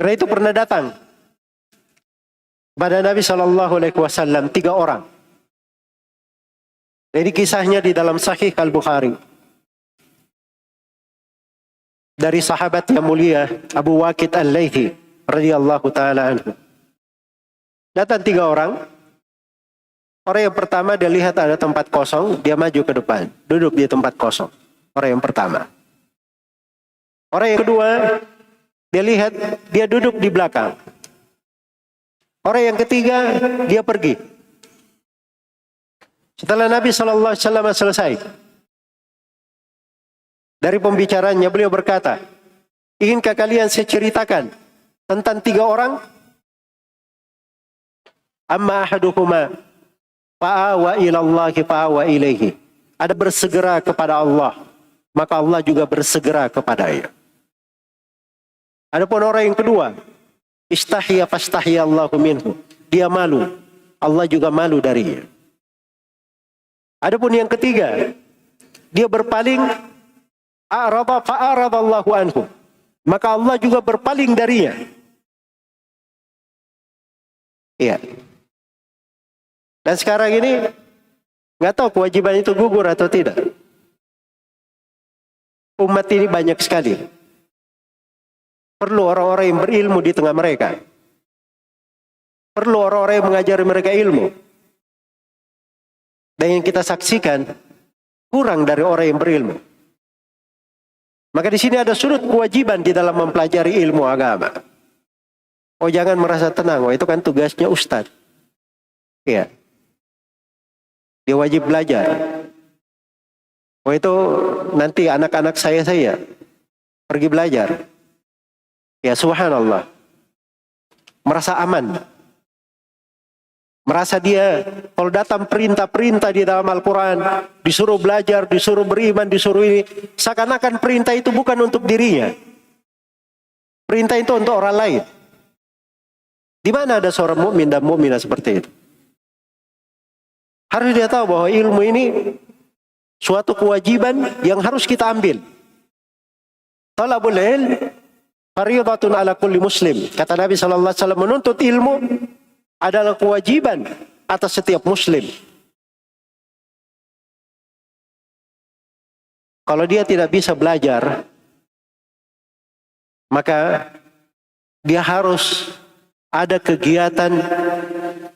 Karena itu pernah datang pada Nabi SAW 3 orang. Jadi kisahnya di dalam Sahih Al-Bukhari. Dari sahabat yang mulia Abu Waqid Al-Laythi radhiyallahu taala anhu. Datang 3 orang. Orang yang pertama dia lihat ada tempat kosong, dia maju ke depan, duduk di tempat kosong. Orang yang pertama. Orang yang kedua, dia lihat dia duduk di belakang. Orang yang ketiga, dia pergi. Setelah Nabi SAW selesai dari pembicaraannya, beliau berkata, inkah kalian saya ceritakan tentang 3 orang? Amma ahaduhuma fa'awa ilallahi fa'awa ilaihi. Ada bersegera kepada Allah, maka Allah juga bersegera kepadanya. Adapun orang yang kedua, istahya fastahya Allahu minhu. Dia malu, Allah juga malu darinya. Adapun yang ketiga, dia berpaling, a'rada fa'arada Allahu anhu. Maka Allah juga berpaling darinya. Iya. Dan sekarang ini nggak tahu kewajiban itu gugur atau tidak. Umat ini banyak sekali. Perlu orang-orang yang berilmu di tengah mereka. Perlu orang-orang yang mengajari mereka ilmu. Dan yang kita saksikan kurang dari orang yang berilmu. Maka di sini ada sudut kewajiban di dalam mempelajari ilmu agama. Oh, jangan merasa tenang, oh itu kan tugasnya ustadz. Iya. Dia wajib belajar. Oh itu nanti anak-anak saya pergi belajar. Ya subhanallah. Merasa aman. Merasa dia kalau datang perintah-perintah di dalam Al-Quran, disuruh belajar, disuruh beriman, disuruh ini, seakan-akan perintah itu bukan untuk dirinya. Perintah itu untuk orang lain. Di mana ada seorang mukmin dan mukminah seperti itu? Harus dia tahu bahwa ilmu ini suatu kewajiban yang harus kita ambil. Talabul ilm fardhatun ala kulli muslim. Kata Nabi SAW, menuntut ilmu adalah kewajiban atas setiap muslim. Kalau dia tidak bisa belajar, maka dia harus ada kegiatan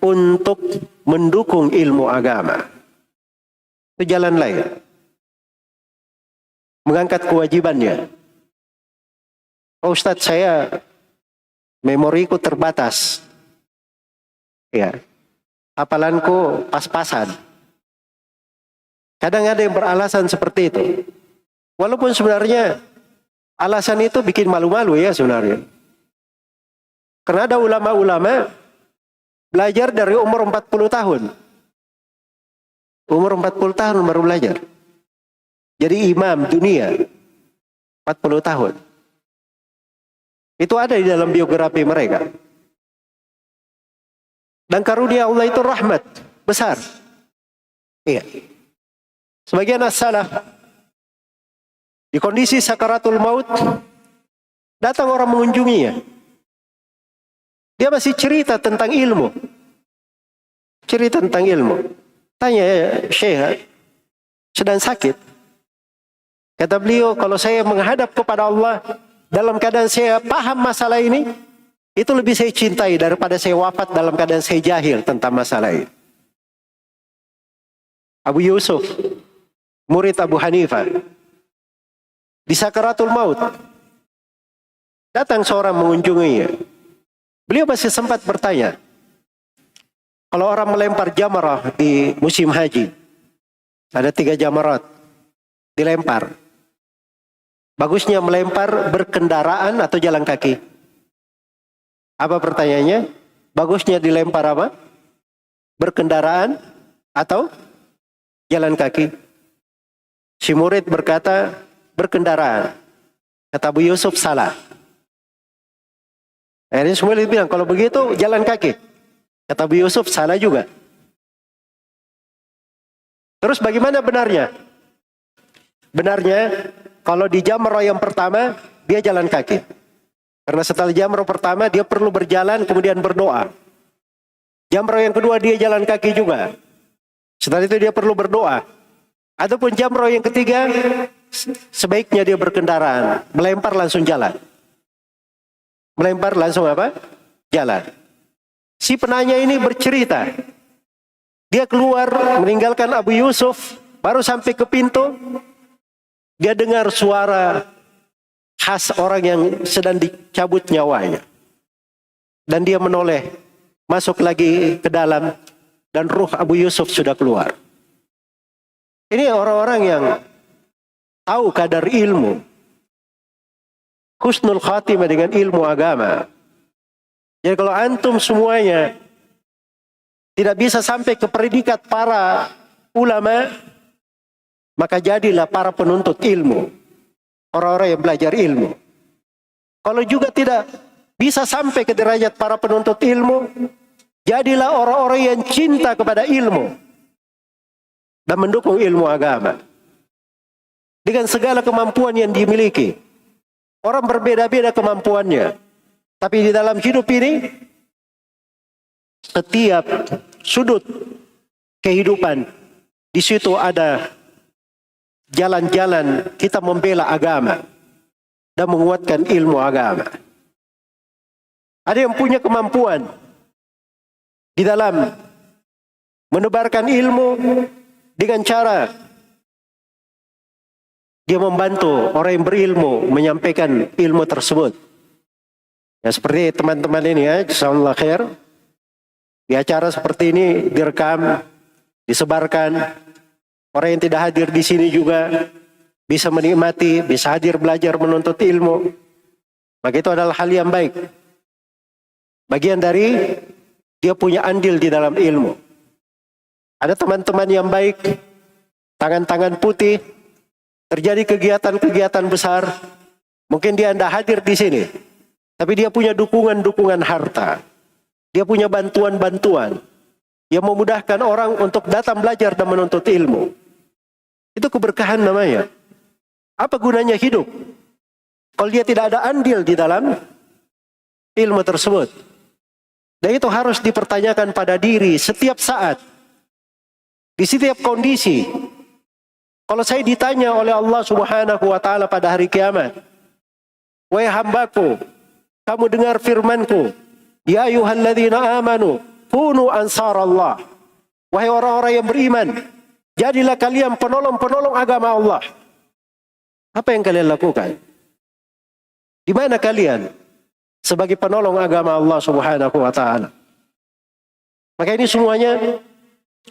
untuk mendukung ilmu agama. Itu jalan lain. Mengangkat kewajibannya. Oh, Ustadz, saya memoriku terbatas. Ya, hafalanku pas-pasan. Kadang ada yang beralasan seperti itu. Walaupun sebenarnya alasan itu bikin malu-malu ya sebenarnya. Karena ada ulama-ulama belajar dari umur 40 tahun. Umur 40 tahun baru belajar. Jadi imam dunia 40 tahun. Itu ada di dalam biografi mereka. Dan karunia Allah itu rahmat besar. Iya. Sebagian as-salaf di kondisi sakaratul maut datang orang mengunjunginya. Dia masih cerita tentang ilmu. Cerita tentang ilmu. Tanya, Syekh, sedang sakit. Kata beliau, kalau saya menghadap kepada Allah dalam keadaan saya paham masalah ini, itu lebih saya cintai daripada saya wafat dalam keadaan saya jahil tentang masalah ini. Abu Yusuf, murid Abu Hanifah, di sakaratul maut, datang seorang mengunjunginya. Beliau masih sempat bertanya, kalau orang melempar jamarah di musim haji, ada 3 jamarat, dilempar. Bagusnya melempar berkendaraan atau jalan kaki? Apa pertanyaannya? Bagusnya dilempar apa? Berkendaraan atau jalan kaki? Si murid berkata, berkendaraan. Kata Abu Yusuf, salah. Akhirnya semua bilang, kalau begitu jalan kaki. Kata Abu Yusuf, salah juga. Terus bagaimana benarnya? Benarnya, kalau di jamrah yang pertama, dia jalan kaki. Karena setelah jamrah pertama dia perlu berjalan kemudian berdoa. Jamrah yang kedua dia jalan kaki juga. Setelah itu dia perlu berdoa. Ataupun jamrah yang ketiga sebaiknya dia berkendaraan, melempar langsung jalan. Melempar langsung apa? Jalan. Si penanya ini bercerita. Dia keluar meninggalkan Abu Yusuf, baru sampai ke pintu, dia dengar suara khas orang yang sedang dicabut nyawanya. Dan dia menoleh, masuk lagi ke dalam, dan ruh Abu Yusuf sudah keluar. Ini orang-orang yang tahu kadar ilmu. Husnul khatimah dengan ilmu agama. Jadi kalau antum semuanya tidak bisa sampai ke predikat para ulama, maka jadilah para penuntut ilmu. Orang-orang yang belajar ilmu. Kalau juga tidak bisa sampai ke derajat para penuntut ilmu, jadilah orang-orang yang cinta kepada ilmu dan mendukung ilmu agama dengan segala kemampuan yang dimiliki. Orang berbeda-beda kemampuannya, tapi di dalam hidup ini setiap sudut kehidupan di situ ada jalan-jalan kita membela agama dan menguatkan ilmu agama. Ada yang punya kemampuan di dalam menebarkan ilmu dengan cara dia membantu orang yang berilmu menyampaikan ilmu tersebut. Ya, seperti teman-teman ini ya, jazakallahu khair. Di acara seperti ini direkam, disebarkan. Orang yang tidak hadir di sini juga bisa menikmati, bisa hadir belajar menuntut ilmu. Maka itu adalah hal yang baik. Bagian dari dia punya andil di dalam ilmu. Ada teman-teman yang baik, tangan-tangan putih, terjadi kegiatan-kegiatan besar. Mungkin dia tidak hadir di sini, tapi dia punya dukungan-dukungan harta. Dia punya bantuan-bantuan yang memudahkan orang untuk datang belajar dan menuntut ilmu. Itu keberkahan namanya. Apa gunanya hidup kalau dia tidak ada andil di dalam ilmu tersebut? Dan itu harus dipertanyakan pada diri setiap saat, di setiap kondisi. Kalau saya ditanya oleh Allah Subhanahu wa taala pada hari kiamat, "Wahai hambaku, kamu dengar firman-Ku, ya ayyuhalladzina amanu, kunu ansarallah." Wahai orang-orang yang beriman, jadilah kalian penolong-penolong agama Allah. Apa yang kalian lakukan? Di mana kalian sebagai penolong agama Allah Subhanahu wa taala? Maka ini semuanya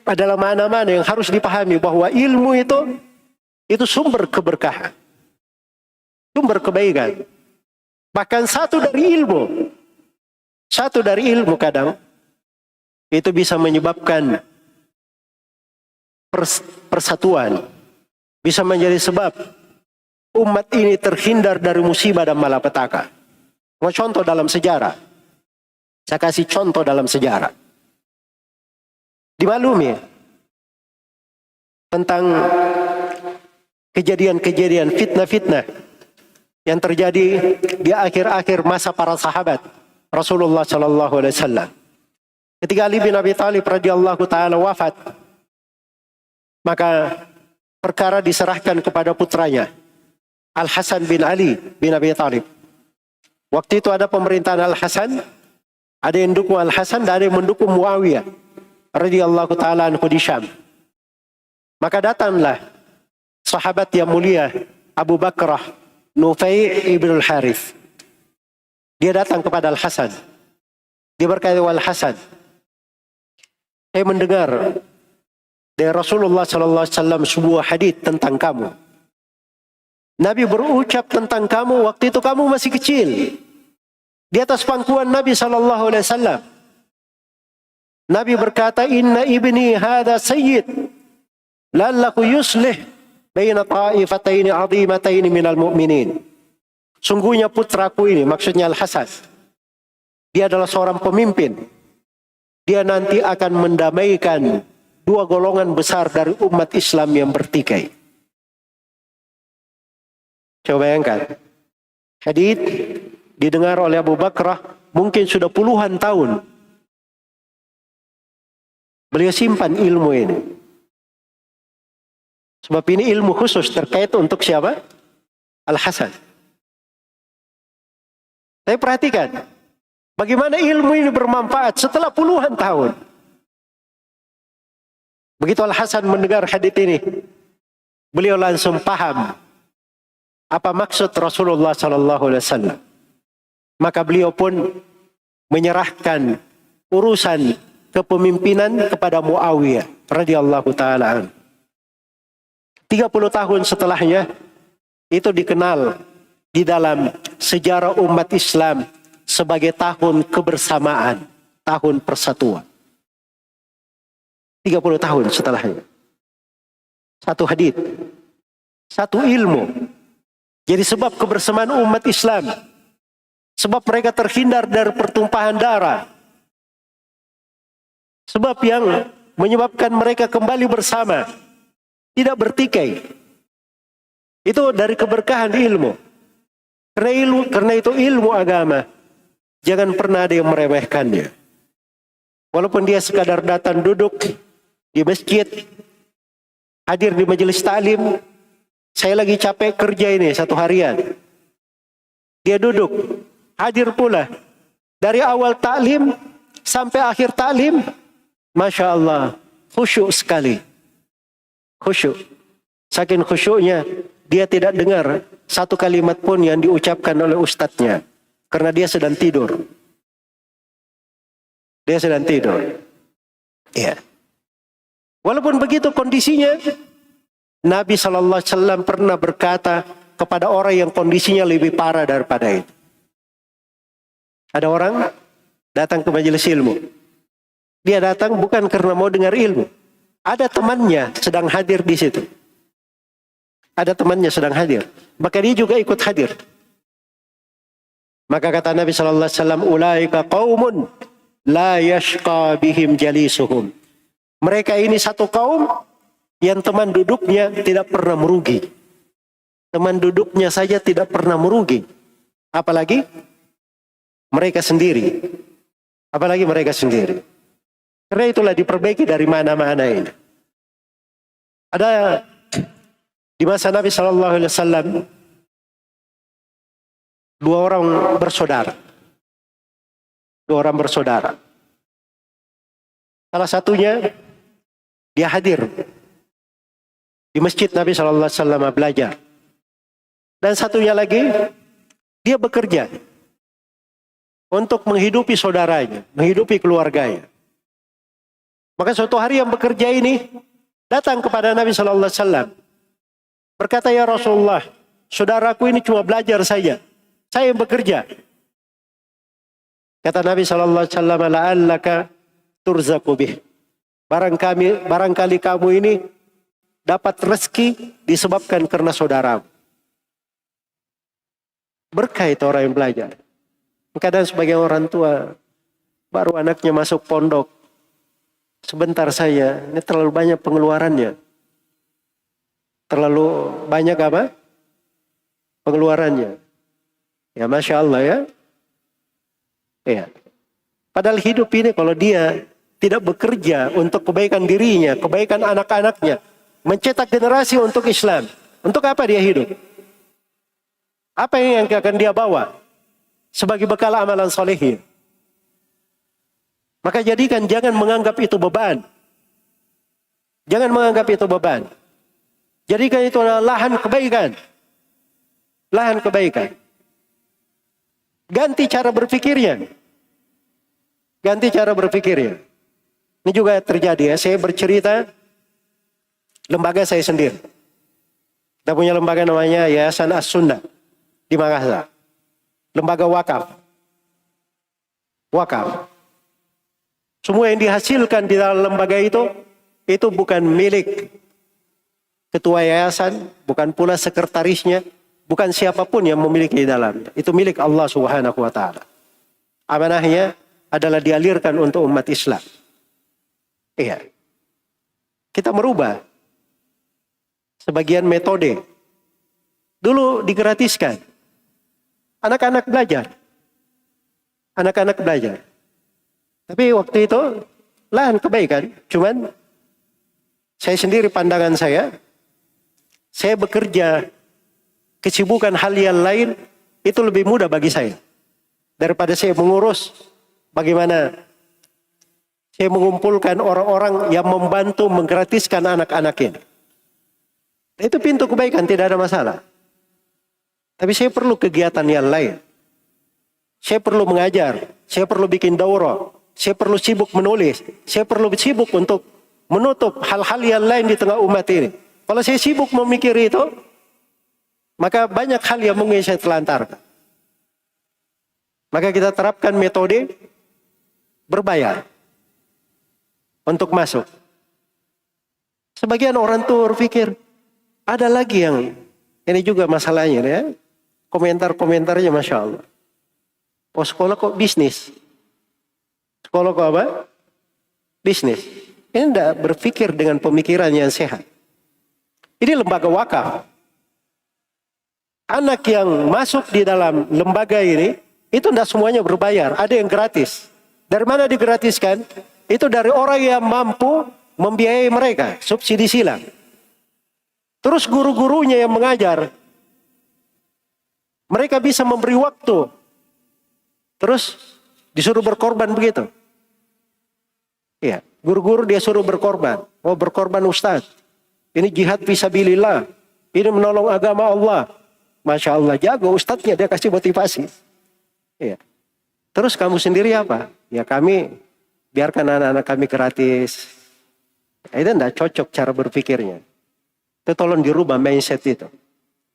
adalah mana-mana yang harus dipahami bahwa ilmu itu sumber keberkahan, sumber kebaikan. Bahkan satu dari ilmu kadang itu bisa menyebabkan persatuan, bisa menjadi sebab umat ini terhindar dari musibah dan malapetaka. Mau contoh dalam sejarah, saya kasih contoh dalam sejarah. Dimaklumi tentang kejadian-kejadian fitnah-fitnah yang terjadi di akhir-akhir masa para sahabat Rasulullah sallallahu alaihi wasallam. Ketika Ali bin Abi Thalib radhiyallahu taala wafat, maka perkara diserahkan kepada putranya Al Hasan bin Ali bin Abi Thalib. Waktu itu ada pemerintahan Al Hasan, ada yang mendukung Al Hasan dan ada yang mendukung Muawiyah radhiyallahu taala anhu di Syam. Maka datanglah sahabat yang mulia Abu Bakrah Nufai ibn al-Harith. Dia datang kepada Al Hasan. Dia berkata, "Wal Hasan, saya mendengar dari Rasulullah sallallahu alaihi wasallam sebuah hadits tentang kamu. Nabi berucap tentang kamu waktu itu kamu masih kecil, di atas pangkuan Nabi sallallahu alaihi wasallam. Nabi berkata, inna ibni hada sayyid, lallahu yuslih baina ta'ifataini azimataini minal mu'minin. Sungguhnya putraku ini, maksudnya Al Hasan, dia adalah seorang pemimpin. Dia nanti akan mendamaikan dua golongan besar dari umat Islam yang bertikai." Coba bayangkan, hadits didengar oleh Abu Bakrah mungkin sudah puluhan tahun. Beliau simpan ilmu ini. Sebab ini ilmu khusus terkait untuk siapa? Al-Hasan. Saya perhatikan bagaimana ilmu ini bermanfaat setelah puluhan tahun. Begitu Al-Hasan mendengar hadits ini, beliau langsung paham apa maksud Rasulullah SAW. Maka beliau pun menyerahkan urusan kepemimpinan kepada Muawiyah radhiyallahu taala anhu. 30 tahun setelahnya itu dikenal di dalam sejarah umat Islam sebagai tahun kebersamaan, tahun persatuan. 30 tahun setelahnya. Satu hadits, satu ilmu. Jadi sebab kebersamaan umat Islam, sebab mereka terhindar dari pertumpahan darah, sebab yang menyebabkan mereka kembali bersama, tidak bertikai. Itu dari keberkahan ilmu. Karena itu ilmu agama jangan pernah ada yang meremehkannya. Walaupun dia sekadar datang duduk di masjid, hadir di majelis taklim, saya lagi capek kerja ini satu harian. Dia duduk, hadir pula dari awal taklim sampai akhir taklim, masya Allah, khusyuk sekali. Khusyuk. Saking khusyuknya, dia tidak dengar satu kalimat pun yang diucapkan oleh ustadznya. Karena dia sedang tidur. Dia sedang tidur. Ya. Walaupun begitu kondisinya, Nabi SAW pernah berkata kepada orang yang kondisinya lebih parah daripada itu. Ada orang datang ke majelis ilmu. Dia datang bukan karena mau dengar ilmu. Ada temannya sedang hadir di situ. Ada temannya sedang hadir. Maka dia juga ikut hadir. Maka kata Nabi SAW, ulaika qaumun la yashqa bihim jalisuhum. Mereka ini satu kaum yang teman duduknya tidak pernah merugi. Teman duduknya saja tidak pernah merugi. Apalagi mereka sendiri. Apalagi mereka sendiri. Karena itulah diperbaiki dari mana-mana ini. Ada di masa Nabi SAW dua orang bersaudara. Dua orang bersaudara. Salah satunya dia hadir di masjid Nabi SAW belajar. Dan satunya lagi dia bekerja untuk menghidupi saudaranya, menghidupi keluarganya. Maka suatu hari yang bekerja ini datang kepada Nabi SAW. Berkata, ya Rasulullah, saudaraku ini cuma belajar saja. Saya yang bekerja. Kata Nabi SAW, la'allaka turzaku bih. Barangkali kamu ini dapat rezeki disebabkan karena saudaramu. Berkah itu orang yang belajar. Kadang sebagai orang tua, baru anaknya masuk pondok. Sebentar saja, ini terlalu banyak pengeluarannya. Terlalu banyak apa? Pengeluarannya. Ya Masya Allah ya. Ya. Padahal hidup ini kalau dia tidak bekerja untuk kebaikan dirinya, kebaikan anak-anaknya, mencetak generasi untuk Islam. Untuk apa dia hidup? Apa yang akan dia bawa sebagai bekal amalan solehin? Maka jadikan jangan menganggap itu beban. Jangan menganggap itu beban. Jadikan itu adalah lahan kebaikan. Lahan kebaikan. Ganti cara berpikirnya. Ganti cara berpikirnya. Ini juga terjadi ya. Saya bercerita lembaga saya sendiri. Kita punya lembaga namanya Yayasan As-Sunnah di Makassar. Lembaga wakaf. Wakaf. Semua yang dihasilkan di dalam lembaga itu bukan milik ketua yayasan, bukan pula sekretarisnya, bukan siapapun yang memiliki di dalamnya. Itu milik Allah Subhanahu wa taala. Amanahnya adalah dialirkan untuk umat Islam. Iya. Kita merubah sebagian metode. Dulu digratiskan. Anak-anak belajar. anak-anak belajar. Tapi waktu itu lahan kebaikan, cuman saya sendiri pandangan saya bekerja kesibukan hal yang lain itu lebih mudah bagi saya daripada saya mengurus bagaimana saya mengumpulkan orang-orang yang membantu menggratiskan anak-anak ini. Itu pintu kebaikan, tidak ada masalah. Tapi saya perlu kegiatan yang lain. Saya perlu mengajar, saya perlu bikin daurah, saya perlu sibuk menulis, saya perlu sibuk untuk menutup hal-hal yang lain di tengah umat ini. Kalau saya sibuk memikir itu, maka banyak hal yang mungkin saya telantarkan. Maka kita terapkan metode berbayar untuk masuk. Sebagian orang tuh berpikir, ada lagi yang ini juga masalahnya ya. Komentar-komentarnya Masya Allah. Oh sekolah kok bisnis? Sekolah kok apa? Bisnis. Ini tidak berpikir dengan pemikiran yang sehat. Ini lembaga wakaf. Anak yang masuk di dalam lembaga ini, itu tidak semuanya berbayar. Ada yang gratis. Dari mana digratiskan? Itu dari orang yang mampu membiayai mereka. Subsidi silang. Terus guru-gurunya yang mengajar. Mereka bisa memberi waktu. Terus disuruh berkorban begitu. Iya, guru-guru dia suruh berkorban. Oh berkorban ustaz. Ini jihad fisabilillah. Ini menolong agama Allah. Masya Allah jago ustadznya, dia kasih motivasi. Iya. Terus kamu sendiri apa? Ya kami biarkan anak-anak kami gratis. Itu tidak cocok cara berpikirnya. Itu tolong dirubah mindset itu.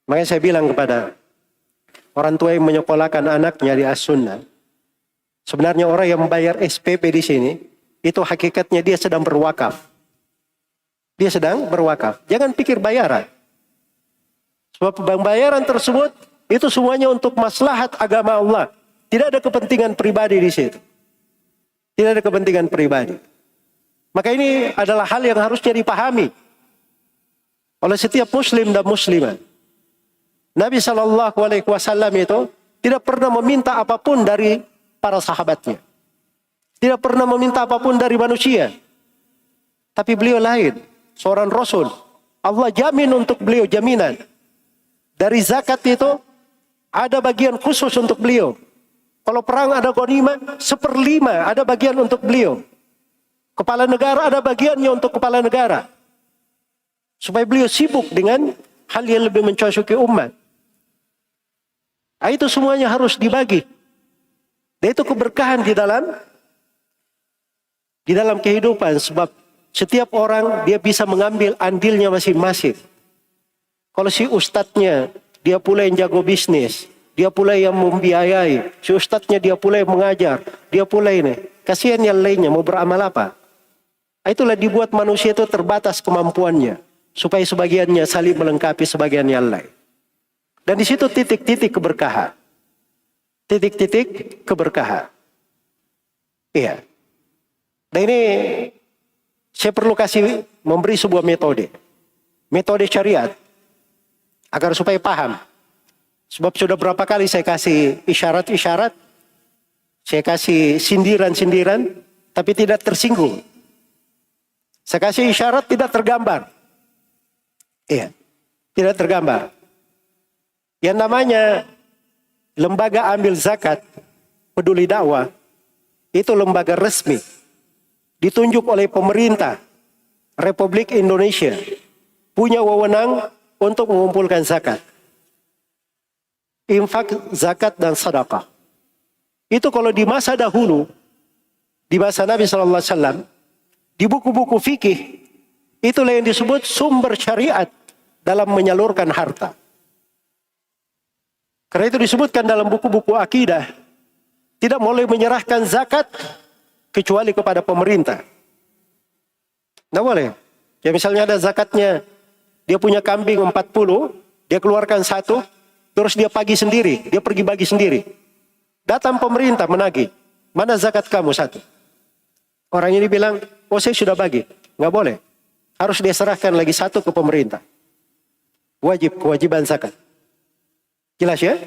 Makanya saya bilang kepada orang tua yang menyekolahkan anaknya di As-Sunnah. Sebenarnya orang yang membayar SPP di sini, itu hakikatnya dia sedang berwakaf. Dia sedang berwakaf. Jangan pikir bayaran. Sebab pembayaran tersebut, itu semuanya untuk maslahat agama Allah. Tidak ada kepentingan pribadi di situ. Tidak ada kepentingan pribadi. Maka ini adalah hal yang harusnya dipahami oleh setiap muslim dan muslimah. Nabi SAW itu tidak pernah meminta apapun dari para sahabatnya. Tidak pernah meminta apapun dari manusia. Tapi beliau lain. Seorang Rasul. Allah jamin untuk beliau jaminan. Dari zakat itu ada bagian khusus untuk beliau. Kalau perang ada ghanimah, 1/5 ada bagian untuk beliau. Kepala negara ada bagiannya untuk kepala negara. Supaya beliau sibuk dengan hal yang lebih mencocoki umat. Nah, itu semuanya harus dibagi. Dan itu keberkahan di dalam kehidupan. Sebab setiap orang dia bisa mengambil andilnya masing-masing. Kalau si ustadznya dia pula yang jago bisnis. Dia pula yang membiayai. Si ustadznya dia pula yang mengajar. Dia pula ini. Kasihan yang lainnya mau beramal apa? Itulah dibuat manusia itu terbatas kemampuannya. Supaya sebagiannya saling melengkapi sebagian yang lain. Dan di situ titik-titik keberkahan. Titik-titik keberkahan. Iya. Dan ini saya perlu memberi sebuah metode. Metode syariat. Agar supaya paham. Sebab sudah berapa kali saya kasih isyarat-isyarat. Saya kasih sindiran-sindiran. Tapi tidak tersinggung. Saya kasih isyarat tidak tergambar. Iya. Tidak tergambar. Yang namanya lembaga ambil zakat peduli dakwah. Itu lembaga resmi. Ditunjuk oleh pemerintah Republik Indonesia. Punya wewenang untuk mengumpulkan zakat. Infak, zakat, dan sedekah. Itu kalau di masa dahulu, di masa Nabi SAW, di buku-buku fikih, itulah yang disebut sumber syariat dalam menyalurkan harta. Karena itu disebutkan dalam buku-buku akidah, tidak boleh menyerahkan zakat kecuali kepada pemerintah. Tidak boleh. Ya misalnya ada zakatnya, dia punya kambing 40, dia keluarkan 1, terus dia pagi sendiri, dia pergi bagi sendiri. Datang pemerintah menagih, mana zakat kamu 1? Orang ini bilang, oh saya sudah bagi. Nggak boleh. Harus dia serahkan lagi 1 ke pemerintah. Kewajiban zakat. Jelas ya?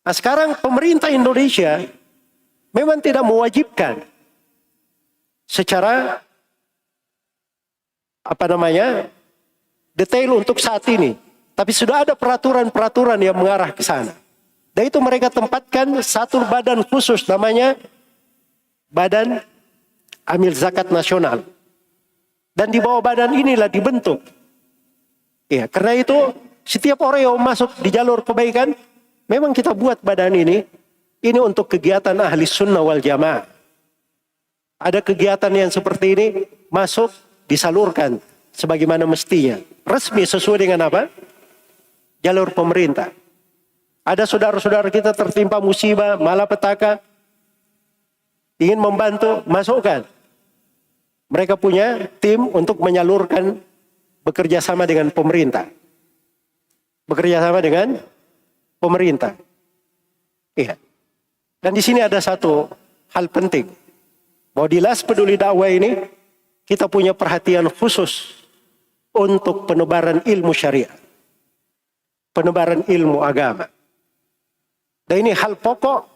Nah sekarang pemerintah Indonesia memang tidak mewajibkan secara detail untuk saat ini. Tapi sudah ada peraturan-peraturan yang mengarah ke sana. Dan itu mereka tempatkan satu badan khusus namanya Badan Amil Zakat Nasional. Dan di bawah badan inilah dibentuk. Ya, karena itu setiap orang yang masuk di jalur kebaikan, memang kita buat badan ini untuk kegiatan ahli sunnah wal jamaah. Ada kegiatan yang seperti ini masuk disalurkan sebagaimana mestinya. Resmi sesuai dengan apa? Jalur pemerintah. Ada saudara-saudara kita tertimpa musibah, malapetaka, ingin membantu, masukkan. Mereka punya tim untuk menyalurkan bekerja sama dengan pemerintah. Bekerja sama dengan pemerintah. Iya. Dan di sini ada satu hal penting. Bahwa di Las Peduli Dakwah ini, kita punya perhatian khusus untuk penebaran ilmu syariah. Penebaran ilmu agama. Dan ini hal pokok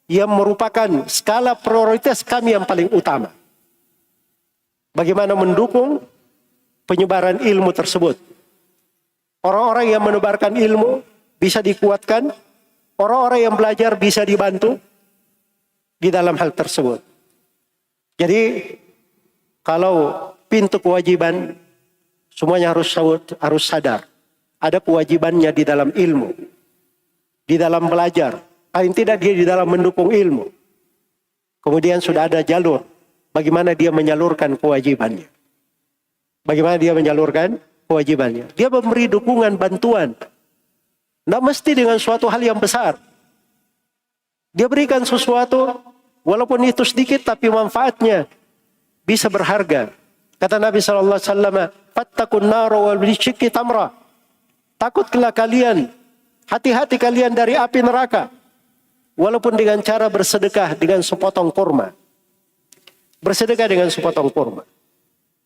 yang merupakan skala prioritas kami yang paling utama. Bagaimana mendukung penyebaran ilmu tersebut. Orang-orang yang menebarkan ilmu bisa dikuatkan. Orang-orang yang belajar bisa dibantu di dalam hal tersebut. Jadi kalau pintu kewajiban semuanya harus sadar. Ada kewajibannya di dalam ilmu. Di dalam belajar. Paling tidak dia di dalam mendukung ilmu. Kemudian sudah ada jalur. Bagaimana dia menyalurkan kewajibannya. Bagaimana dia menyalurkan kewajibannya. Dia memberi dukungan, bantuan. Tidak mesti dengan suatu hal yang besar. Dia berikan sesuatu, walaupun itu sedikit, tapi manfaatnya bisa berharga. Kata Nabi SAW, "Fattakun nara wal bisyikki tamra." Takutlah kalian, hati-hati kalian dari api neraka. Walaupun dengan cara bersedekah dengan sepotong kurma. Bersedekah dengan sepotong kurma.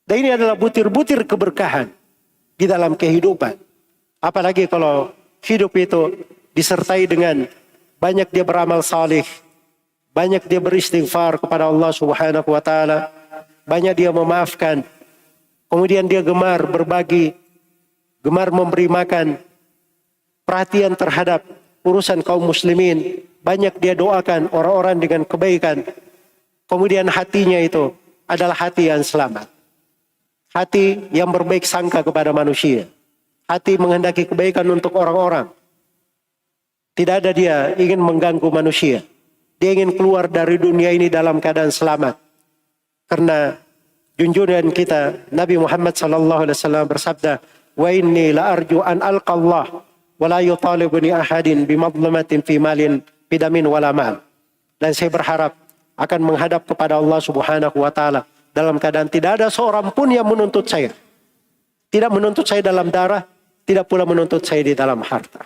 Dan ini adalah butir-butir keberkahan di dalam kehidupan. Apalagi kalau hidup itu disertai dengan banyak dia beramal salih, banyak dia beristighfar kepada Allah Subhanahu wa taala, banyak dia memaafkan. Kemudian dia gemar berbagi, gemar memberi makan, perhatian terhadap urusan kaum muslimin, banyak dia doakan orang-orang dengan kebaikan. Kemudian hatinya itu adalah hati yang selamat. Hati yang berbaik sangka kepada manusia. Hati menghendaki kebaikan untuk orang-orang. Tidak ada dia ingin mengganggu manusia. Dia ingin keluar dari dunia ini dalam keadaan selamat. Karena junjungan kita Nabi Muhammad SAW bersabda, "Wa inni la arju an alqa Allah wa la yutalibuni ahadin bimadlamatin fi malin bidamin wala mal." Dan saya berharap akan menghadap kepada Allah Subhanahu wa taala dalam keadaan tidak ada seorang pun yang menuntut saya. Tidak menuntut saya dalam darah, tidak pula menuntut saya di dalam harta.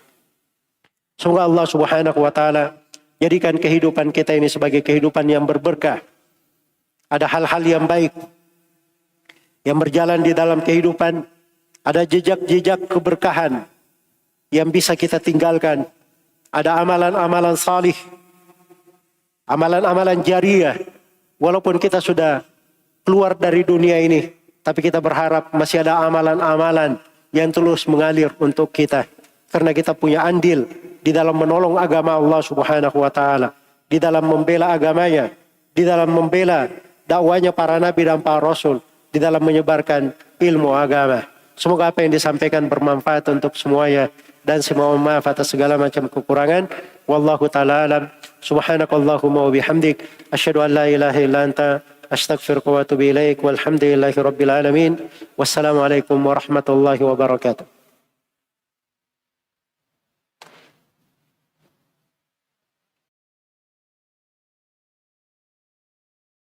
Semoga Allah Subhanahu wa taala jadikan kehidupan kita ini sebagai kehidupan yang berberkah. Ada hal-hal yang baik yang berjalan di dalam kehidupan, ada jejak-jejak keberkahan yang bisa kita tinggalkan. Ada amalan-amalan salih, amalan-amalan jariah. Walaupun kita sudah keluar dari dunia ini, tapi kita berharap masih ada amalan-amalan yang terus mengalir untuk kita. Karena kita punya andil di dalam menolong agama Allah Subhanahu wa taala, di dalam membela agamanya, di dalam membela dakwanya para nabi dan para rasul, di dalam menyebarkan ilmu agama. Semoga apa yang disampaikan bermanfaat untuk semuanya dan semua maaf atas segala macam kekurangan. Wallahu taala alam. Subhanakallahumma wa bihamdik asyhadu an la ilaha illa anta astaghfiruka wa atubu ilaik. Walhamdulillahi rabbil alamin. Wassalamualaikum warahmatullahi wabarakatuh.